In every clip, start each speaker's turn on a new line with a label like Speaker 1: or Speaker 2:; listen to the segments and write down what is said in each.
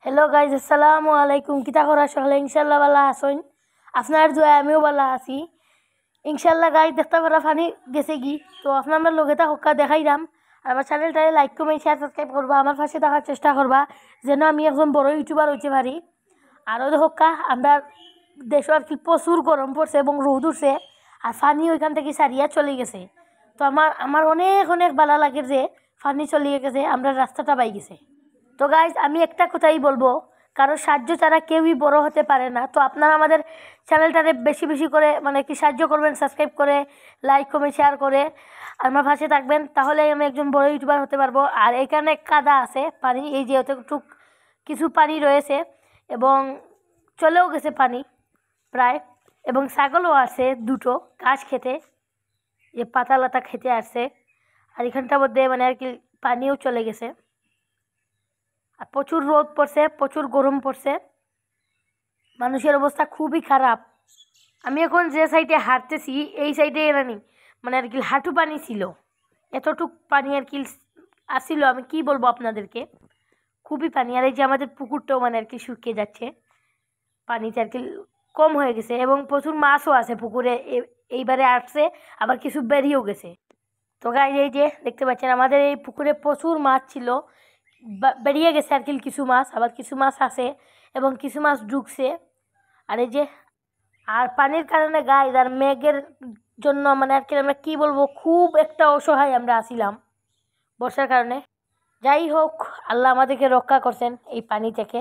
Speaker 1: Hello guys, আসসালামু আলাইকুম। কিতা করা সকলে ইনশাল্লাহ ভালো আসুন। আপনার দোয়া আমিও ভালো আছি ইনশাল্লাহ। গাইজ দেখতে পারা ফানি গেছে কি, তো আপনার লগে তা হক্কা দেখাইলাম। আর আমার চ্যানেলটারে লাইক কমেন্ট শেয়ার সাবস্ক্রাইব করবা, আমার পাশে থাকার চেষ্টা করবা যেন আমি একজন বড় ইউটিউবার হইতে পারি। আরও হক্কা আমরা দেশে আর কি প্রচুর গরম পড়ছে এবং রোদ উঠছে, আর ফানি ওইখান থেকে সারিয়া চলে গেছে। তো আমার আমার অনেক অনেক ভালো লাগে যে ফানি চলিয়ে গেছে, আমরা রাস্তাটা পাই গেছে। তো গাইজ আমি একটা কথাই বলবো, কারো সাহায্য ছাড়া কেউই বড় হতে পারে না। তো আপনারা আমাদের চ্যানেলটারে বেশি বেশি করে মানে কি সাহায্য করবেন, সাবস্ক্রাইব করে লাইক কমেন্ট শেয়ার করে আমার পাশে থাকবেন, তাহলে আমি একজন বড় ইউটিউবার হতে পারবো। আর এখানে কাদা আছে পানি, এই যে অতটুক কিছু পানি রয়েছে এবং চলেও গেছে পানি প্রায়, এবং ছাগলও আছে দুটো ঘাস খেতে, যে পাতা লাতা খেতে আসছে। আর এখানটার মধ্যে মানে আর কি পানিও চলে গেছে, আর প্রচুর রোদ পড়ছে, প্রচুর গরম পড়ছে, মানুষের অবস্থা খুবই খারাপ। আমি এখন যে সাইডে হাঁটতেছি এই সাইডে রানি মানে আর কি হাঁটু পানি ছিল, এতটুক পানি আর কি আসছিল। আমি কি বলবো আপনাদেরকে, খুবই পানি। আর এই যে আমাদের পুকুরটাও মানে আর কি শুকিয়ে যাচ্ছে, পানিতে আর কি কম হয়ে গেছে, এবং প্রচুর মাছও আছে পুকুরে এইবারে আসছে, আবার কিছু বেরিয়েও গেছে। তো গাইজ এই যে দেখতে পাচ্ছেন আমাদের এই পুকুরে প্রচুর মাছ ছিল, বেরিয়ে গেছে আর কি কিছু মাছ, আবার কিছু মাছ আছে এবং কিছু মাছ ঢুকছে। আর এই যে আর পানির কারণে গাইজ আর মেঘের জন্য মানে আর কি আমরা কী বলবো, খুব একটা অসহায় আমরা আসিলাম বর্ষার কারণে। যাই হোক, আল্লাহ আমাদেরকে রক্ষা করছেন এই পানি থেকে।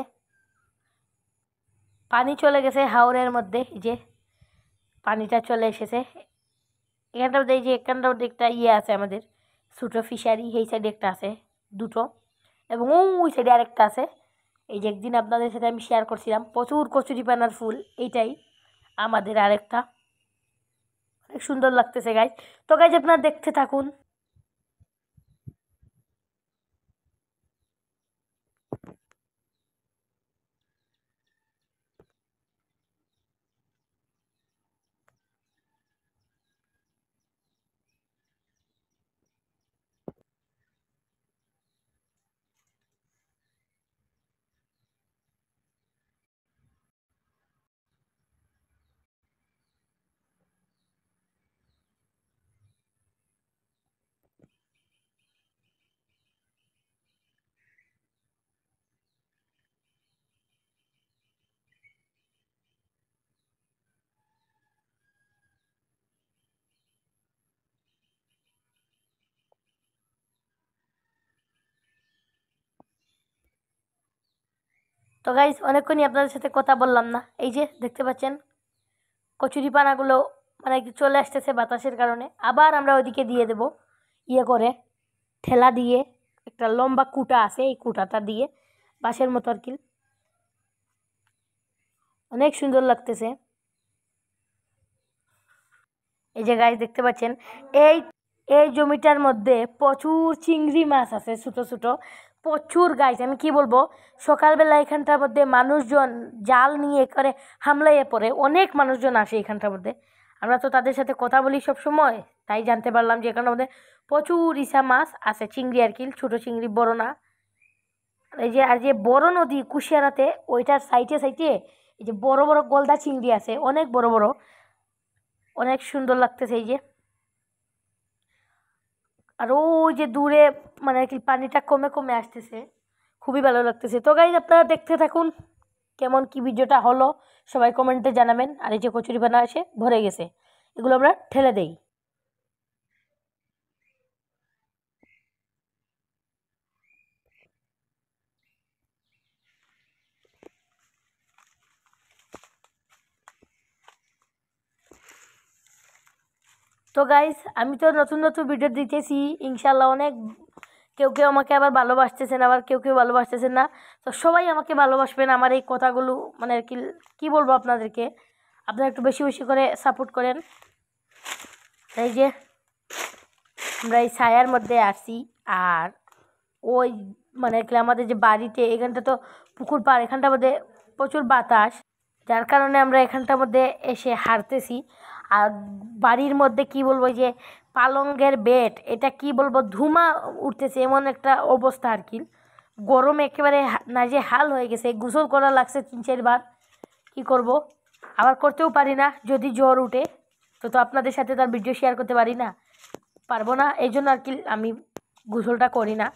Speaker 1: পানি চলে গেছে হাওরের মধ্যে, এই যে পানিটা চলে এসেছে এখানটার মধ্যে। এই যে এখানটার মধ্যে একটা ইয়ে আছে আমাদের ছোটো ফিশারি, এই সাইডে একটা আছে দুটো, এবং ওই সাইডে আরেকটা আছে। এই যে একদিন আপনাদের সাথে আমি শেয়ার করছিলাম প্রচুর কচুরিপানার ফুল, এইটাই আমাদের আরেকটা। অনেক সুন্দর লাগতেছে গাইজ। তো গাইজ আপনারা দেখতে থাকুন। তো গাইজ অনেকক্ষণই আপনাদের সাথে কথা বললাম না, এই যে দেখতে পাচ্ছেন কচুরিপানাগুলো মানে কি চলে আসতেছে বাতাসের কারণে। আবার আমরা ওইদিকে দিয়ে দেব ইয়ে করে, ঠেলা দিয়ে, একটা লম্বা কুটা আছে, এই কুটাটা দিয়ে বাঁশের মতো আর কি, অনেক সুন্দর লাগতেছে। এই যে গাইজ দেখতে পাচ্ছেন এই এই জমিটার মধ্যে প্রচুর চিংড়ি মাছ আছে, ছোটো ছোটো প্রচুর। গাইজ আমি কি বলবো, সকালবেলা এখানটার মধ্যে মানুষজন জাল নিয়ে করে হামলাইয়ে পড়ে, অনেক মানুষজন আসে এখানটার মধ্যে। আমরা তো তাদের সাথে কথা বলি সব সময়, তাই জানতে পারলাম যে এখানটার মধ্যে প্রচুর ইসা মাছ আছে, চিংড়ি আর কি, ছোটো চিংড়ি, বড় না। এই যে আর যে বড় নদী কুশিয়ারাতে, ওইটার সাইডে সাইডে এই যে বড় বড় গলদা চিংড়ি আছে, অনেক বড় বড়, অনেক সুন্দর লাগতেছে। এই যে আর ওই যে দূরে মানে আর কি পানিটা কমে কমে আসতেছে, খুবই ভালো লাগতেছে। তো গাইজ আপনারা দেখতে থাকুন কেমন কি ভিডিওটা হলো, সবাই কমেন্টে জানাবেন। আর এই যে কচুরিপানা এসে ভরে গেছে, এগুলো আমরা ঠেলে দেই। তো গাইজ আমি তো নতুন নতুন ভিডিও দিতেছি ইনশাল্লাহ, অনেক কেউ কেউ আমাকে আবার ভালোবাসতেছেন, আবার কেউ কেউ ভালোবাসতেছেন না। তো সবাই আমাকে ভালোবাসবেন, আমার এই কথাগুলো মানে আর কি কী বলবো আপনাদেরকে, আপনারা একটু বেশি বেশি করে সাপোর্ট করেন। এই যে আমরা এই ছায়ার মধ্যে আসি, আর ওই মানে কি আমাদের যে বাড়িতে এখানটা তো পুকুর পাড়, এখানটার মধ্যে প্রচুর বাতাস, যার কারণে আমরা এখানটার মধ্যে এসে হারতেছি। আর বাড়ির মধ্যে কি বলবো, যে পালঙ্গের বেড, এটা কি বলবো, ধুমা উঠতেছে, এমন একটা অবস্থা আর কি, গরমে একেবারে নাজে হাল হয়ে গেছে, গোসল করা লাগছে 3-4 বার। কি করব, আবার করতেও পারি না যদি জ্বর উঠে, তো আপনাদের সাথে তার ভিডিও শেয়ার করতে পারি না, পারবো না, এই জন্য আর কি আমি গোসলটা করি না।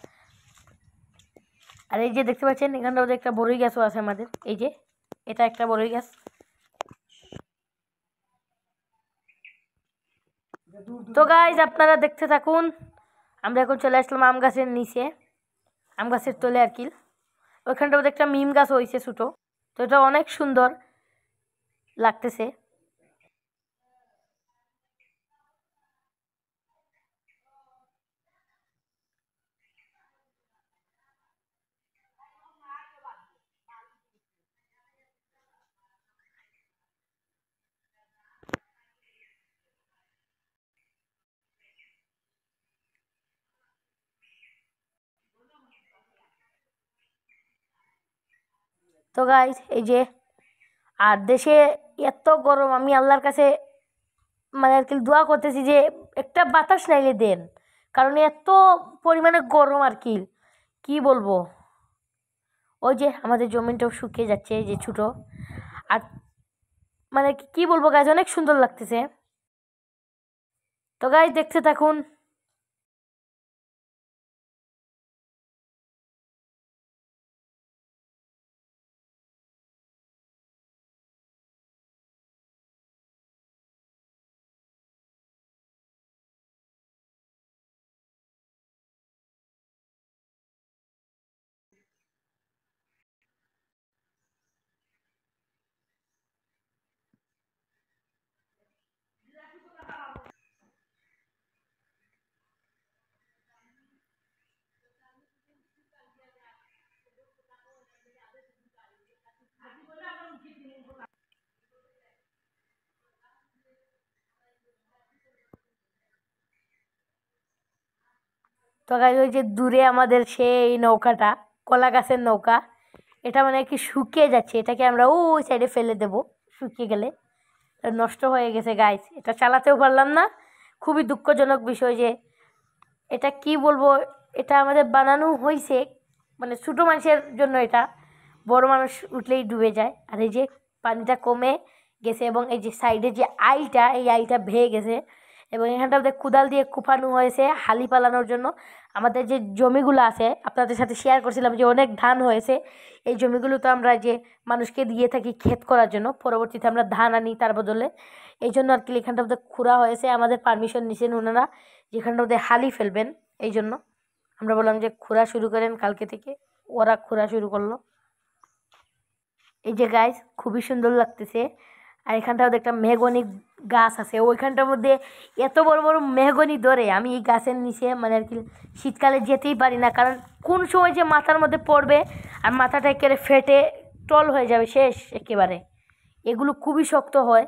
Speaker 1: আর এই যে দেখতে পাচ্ছেন এখানটাও একটা বড়ই গাছও আছে আমাদের, এই যে এটা একটা বড়ই গাছ। তো গাইজ আপনারা দেখতে থাকুন। আমরা এখন চলে আসলাম আম গাছের নিচে, আম গাছের তলে আর কি। ওইখানটাও একটা মিম গাছ হয়েছে ছোটো, তো এটা অনেক সুন্দর লাগতেছে। তো গাইজ এই যে, আর দেশে এত গরম, আমি আল্লাহর কাছে মানে আর কি দোয়া করতেছি যে একটা বাতাস নাইলে দেন, কারণ এত পরিমাণে গরম আর কি, কি বলবো। ওই যে আমাদের জমিনটাও শুকিয়ে যাচ্ছে, এই যে ছোটো। আর মানে কি বলবো গাছ, অনেক সুন্দর লাগতেছে। তো গাইজ দেখতে থাকুন। তো গাইজ ওই যে দূরে আমাদের সেই নৌকাটা, কলা গাছের নৌকা, এটা মানে কি শুকিয়ে যাচ্ছে, এটাকে আমরা ওই সাইডে ফেলে দেব শুকিয়ে গেলে। নষ্ট হয়ে গেছে গাইজ, এটা চালাতেও পারলাম না। খুবই দুঃখজনক বিষয় যে এটা কি বলবো, এটা আমাদের বানানো হয়েছে মানে ছোটো মানুষের জন্য, এটা বড় মানুষ উঠলেই ডুবে যায়। আর এই যে পানিটা কমে গেছে এবং এই যে সাইডে যে আইটা, এই আইটা ভেঙে গেছে এবং এখানটা আমাদের কোদাল দিয়ে কুপানো হয়েছে হালি পালানোর জন্য। আমাদের যে জমিগুলো আছে আপনাদের সাথে শেয়ার করছিলাম যে অনেক ধান হয়েছে, এই জমিগুলো তো আমরা যে মানুষকে দিয়ে থাকি ক্ষেত করার জন্য, পরবর্তীতে আমরা ধান আনি তার বদলে। এই জন্য আর কি এখানটা আমাদের খুঁড়া হয়েছে, আমাদের পারমিশন নিছেন ওনারা যেখানটা ওদের হালি ফেলবেন। এই জন্য আমরা বললাম যে খোঁড়া শুরু করেন কালকে থেকে, ওরা খোঁড়া শুরু করলো। এই যে গাছ খুবই সুন্দর লাগতেছে। আর এখানটাও একটা মেহগনি গাছ আছে, ওইখানটার মধ্যে এত বড় বড় মেহগনি ধরে, আমি এই গাছের নিচে মানে আর কি শীতকালে যেতেই পারি না, কারণ কোন সময় যে মাথার মধ্যে পড়বে আর মাথাটা একেবারে ফেটে টল হয়ে যাবে শেষ একেবারে। এগুলো খুবই শক্ত হয়,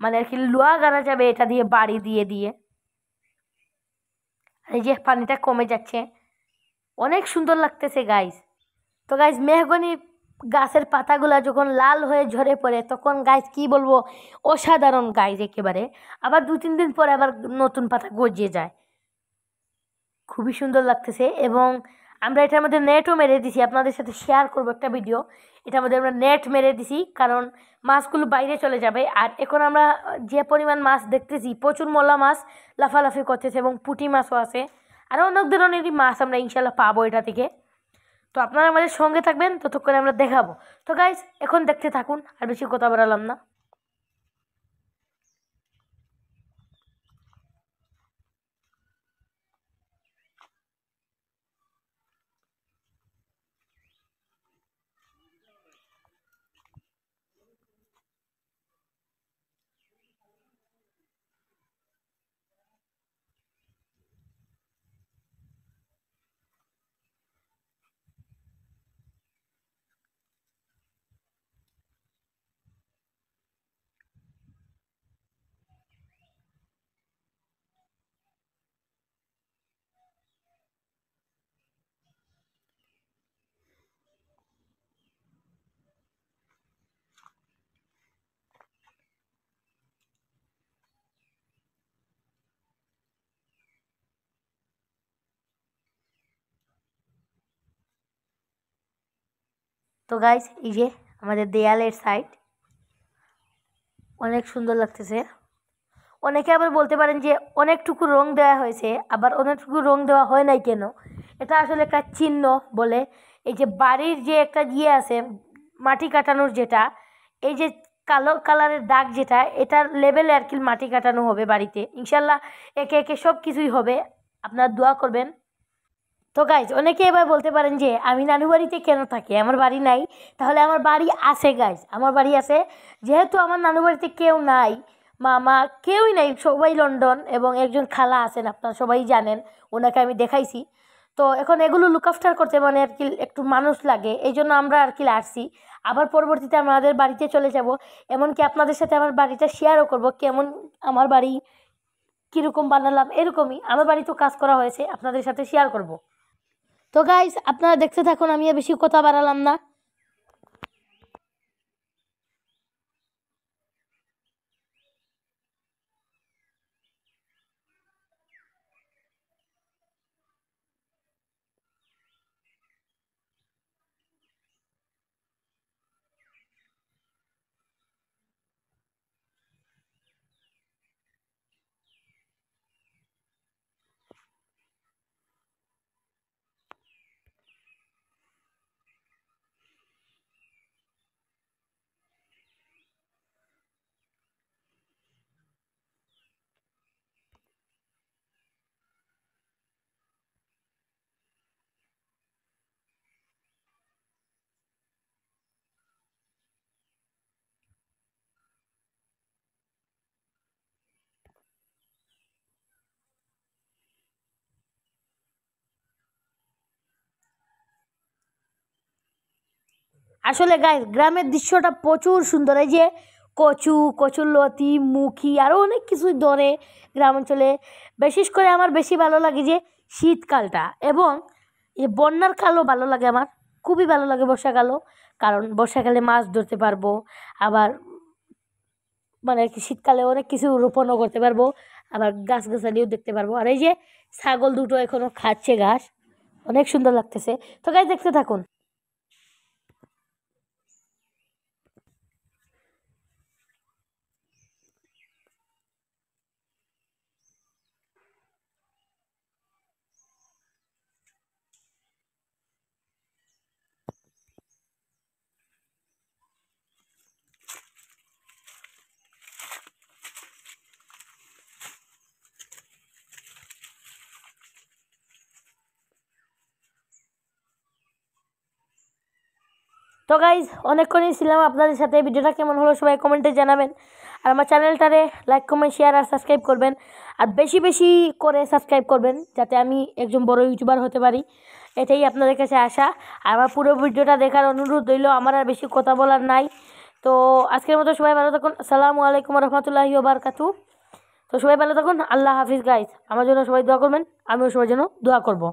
Speaker 1: মানে আর কি লোহা গাড়া যাবে এটা দিয়ে বাড়ি দিয়ে দিয়ে। এই যে পানিটা কমে যাচ্ছে, অনেক সুন্দর লাগতেছে গাইস। তো গাইস মেহগনি গাছের পাতাগুলা যখন লাল হয়ে ঝরে পড়ে তখন গাইস কি বলবো, অসাধারণ গাইস একেবারে। আবার 2-3 দিন পরে আবার নতুন পাতা গজিয়ে যায়, খুবই সুন্দর লাগতেছে। এবং আমরা এটার মধ্যে নেটও মেরে দিছি, আপনাদের সাথে শেয়ার করবো একটা ভিডিও। এটার মধ্যে আমরা নেট মেরে দিছি কারণ মাছগুলো বাইরে চলে যাবে। আর এখন আমরা যে পরিমাণ মাছ দেখতেছি, প্রচুর মলা মাছ লাফালাফি করতেছে এবং পুঁটি মাছও আছে, আরও অনেক ধরনেরই মাছ আমরা ইনশাল্লাহ পাবো এটা থেকে। তো আপনারা আমাদের সঙ্গে থাকবেন, ততক্ষণে আমরা দেখাবো। তো গাইজ এখন দেখতে থাকুন, আর বেশি কথা বাড়ালাম না। তো গাইজ এই যে আমাদের দেয়ালের সাইড অনেক সুন্দর লাগতেছে। অনেকে আবার বলতে পারেন যে অনেকটুকু রং দেওয়া হয়েছে, আবার অনেকটুকু রং দেওয়া হয় নাই কেন। এটা আসলে একটা চিহ্ন বলে। এই যে বাড়ির যে একটা আছে মাটি কাটানোর যেটা, এই যে কালো কালারের দাগ যেটা, এটার লেভেলে আর কি মাটি কাটানো হবে বাড়িতে। ইনশাল্লাহ একে একে সব কিছুই হবে, আপনারা দোয়া করবেন। তো গাইজ অনেকে এবার বলতে পারেন যে আমি নানু বাড়িতে কেন থাকি, আমার বাড়ি নাই। তাহলে আমার বাড়ি আছে গাইজ, আমার বাড়ি আছে। যেহেতু আমার নানু বাড়িতে কেউ নাই, মামা কেউই নাই, সবাই লন্ডন, এবং একজন খালা আছেন আপনারা সবাই জানেন, ওনাকে আমি দেখাইছি। তো এখন এগুলো লুক আফটার করতে মানে আর কি একটু মানুষ লাগে, এই জন্য আমরা আর কি আসছি। আবার পরবর্তীতে আমাদের বাড়িতে চলে যাব, এমনকি আপনাদের সাথে আমার বাড়িটা শেয়ারও করব, কেমন আমার বাড়ি, কীরকম বানালাম, এরকমই আমার বাড়ি তো কাজ করা হয়েছে, আপনাদের সাথে শেয়ার করব। তো গাইস আপনারা দেখতে থাকুন, আমি আর বেশি কথা বাড়ালাম না। আসলে গাইস গ্রামের দৃশ্যটা প্রচুর সুন্দর। এই যে কচু, কচুরলতি, মুখী, আরও অনেক কিছুই ধরে গ্রাম অঞ্চলে। বিশেষ করে আমার বেশি ভালো লাগে যে শীতকালটা, এবং এই বন্যার কালও ভালো লাগে আমার, খুবই ভালো লাগে বর্ষাকালও। কারণ বর্ষাকালে মাছ ধরতে পারবো, আবার মানে কি শীতকালে অনেক কিছু রোপণও করতে পারবো, আবার গাছগাছালিও দেখতে পারবো। আর এই যে ছাগল দুটো এখনো খাচ্ছে ঘাস, অনেক সুন্দর লাগতেছে। তো গাইস দেখতে থাকুন। তো গাইজ অনেকক্ষণই ছিলাম আপনাদের সাথে, ভিডিওটা কেমন হলো সবাই কমেন্টে জানাবেন। আর আমার চ্যানেলটারে লাইক, কমেন্ট, শেয়ার আর সাবস্ক্রাইব করবেন। আর বেশি বেশি করে সাবস্ক্রাইব করবেন, যাতে আমি একজন বড় ইউটিউবার হতে পারি, এটাই আপনাদের কাছে আশা। আর আমার পুরো ভিডিওটা দেখার অনুরোধ রইল, আমার আর বেশি কথা বলার নাই। তো আজকের মতো সবাই ভালো থাকুন। আসসালামু আলাইকুম রহমতুল্লাহি ওবারকাতু। তো সবাই ভালো থাকুন, আল্লাহ হাফিজ গাইজ। আমার জন্য সবাই দোয়া করবেন, আমিও সবার জন্য দোয়া করব।